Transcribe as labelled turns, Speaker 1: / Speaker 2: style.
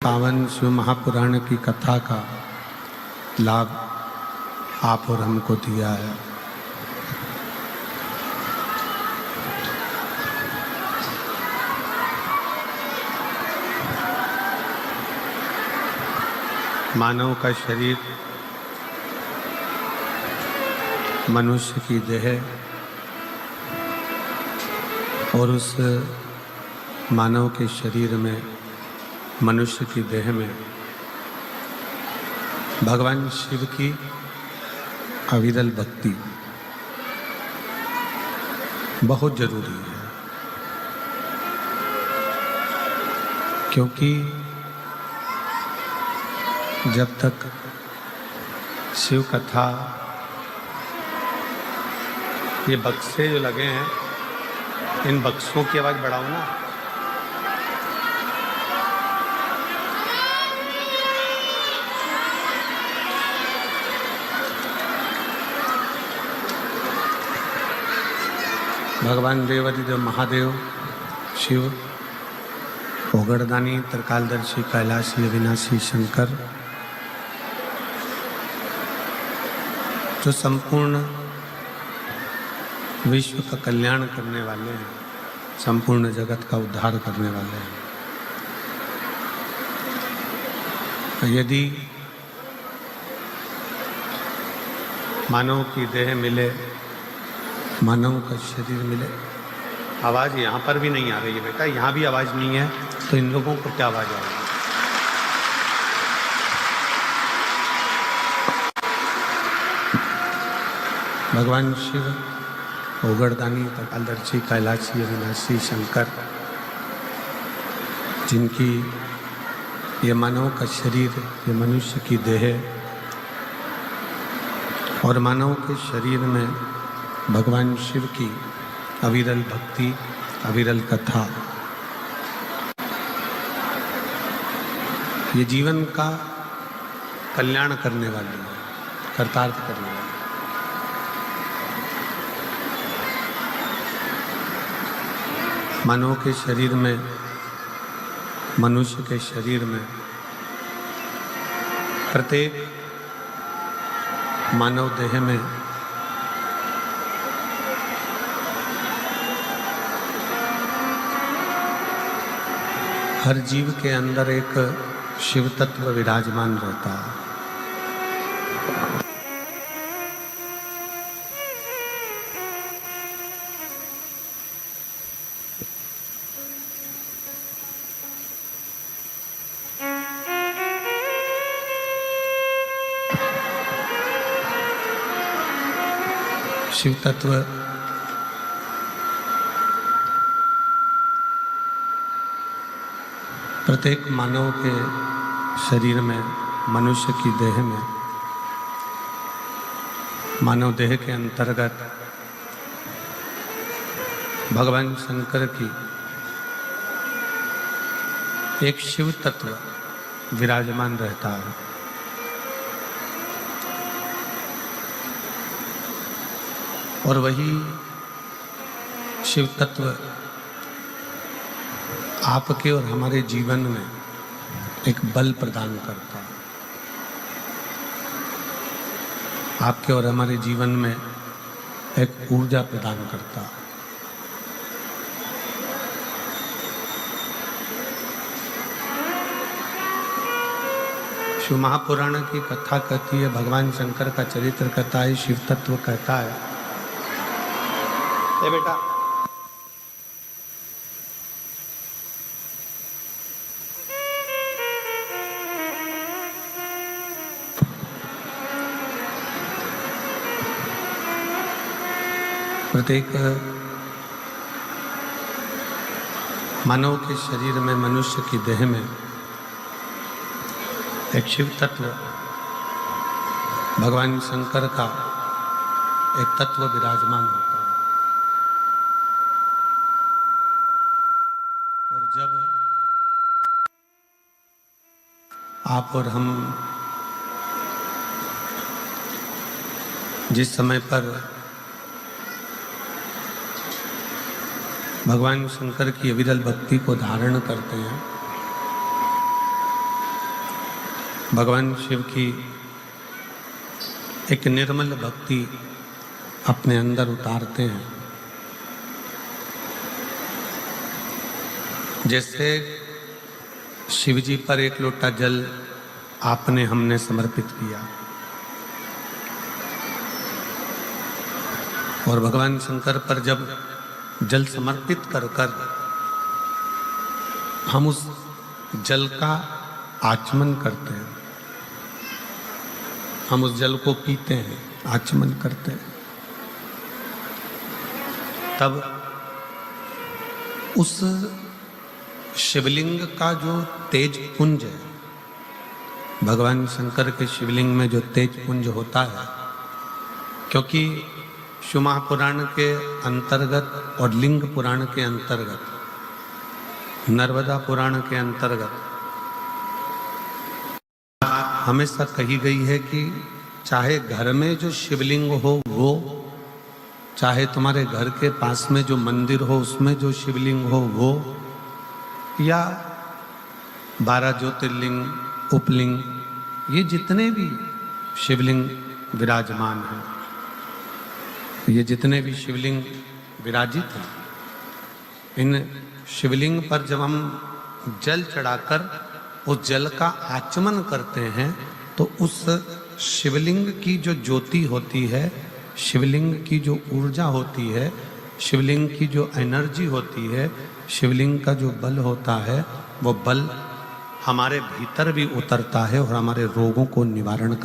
Speaker 1: पावन शिव महापुराण की कथा का लाभ आप और हमको दिया है। मानव का शरीर मनुष्य की देह और उस मानव के शरीर में, मनुष्य की देह में भगवान शिव की अविरल भक्ति बहुत जरूरी है, क्योंकि जब तक शिव कथा, ये बक्से जो लगे हैं, इन बक्सों की आवाज बढ़ाओ ना। भगवान देवाधिदेव महादेव शिव, ओगड़दानी, त्रिकालदर्शी, कैलाशी, अविनाशी शंकर, जो संपूर्ण विश्व का कल्याण करने वाले हैं, संपूर्ण जगत का उद्धार करने वाले हैं। यदि मानव की देह मिले, मानव का शरीर मिले, आवाज़ यहाँ पर भी नहीं आ रही है बेटा, यहाँ भी आवाज़ नहीं है, तो इन लोगों को क्या आवाज़ आएगी? भगवान शिव, ओगड़दानी, त्रिकालदर्शी, कैलाशी, अविनाशी शंकर, जिनकी ये मानव का शरीर, ये मनुष्य की देह, और मानव के शरीर में भगवान शिव की अविरल भक्ति, अविरल कथा, ये जीवन का कल्याण करने वाली है, कर्तार्थ करने वाली। मानव के शरीर में, मनुष्य के शरीर में, प्रत्येक मानव देह में हर जीव के अंदर एक शिव तत्व विराजमान रहता है। शिव तत्व प्रत्येक मानव के शरीर में, मनुष्य की देह में, मानव देह के अंतर्गत भगवान शंकर की एक शिव तत्व विराजमान रहता है। और वही शिव तत्व आपके और हमारे जीवन में एक बल प्रदान करता है, आपके और हमारे जीवन में एक ऊर्जा प्रदान करता है। शिव महापुराण की कथा कहती है, भगवान शंकर का चरित्र कहता है, शिव तत्व कहता है, ए बेटा प्रत्येक मानव के शरीर में, मनुष्य की देह में एक शिव तत्व, भगवान शंकर का एक तत्व विराजमान होता है। और जब आप और हम जिस समय पर भगवान शंकर की अविरल भक्ति को धारण करते हैं, भगवान शिव की एक निर्मल भक्ति अपने अंदर उतारते हैं। जैसे शिव जी पर एक लोटा जल आपने हमने समर्पित किया और भगवान शंकर पर जब जल समर्पित कर कर हम उस जल का आचमन करते हैं, हम उस जल को पीते हैं, आचमन करते हैं, तब उस शिवलिंग का जो तेज पुंज है, भगवान शंकर के शिवलिंग में जो तेज पुंज होता है, क्योंकि शिव महापुराण के अंतर्गत और लिंग पुराण के अंतर्गत, नर्मदा पुराण के अंतर्गत हमेशा कही गई है कि चाहे घर में जो शिवलिंग हो वो, चाहे तुम्हारे घर के पास में जो मंदिर हो उसमें जो शिवलिंग हो वो, या 12 ज्योतिर्लिंग, उपलिंग, ये जितने भी शिवलिंग विराजमान हैं, ये जितने भी शिवलिंग विराजित हैं, इन शिवलिंग पर जब हम जल चढ़ाकर उस जल का आचमन करते हैं तो उस शिवलिंग की जो ज्योति होती है, शिवलिंग की जो ऊर्जा होती है, शिवलिंग की जो एनर्जी होती है, शिवलिंग का जो बल होता है, वो बल हमारे भीतर भी उतरता है और हमारे रोगों को निवारण कर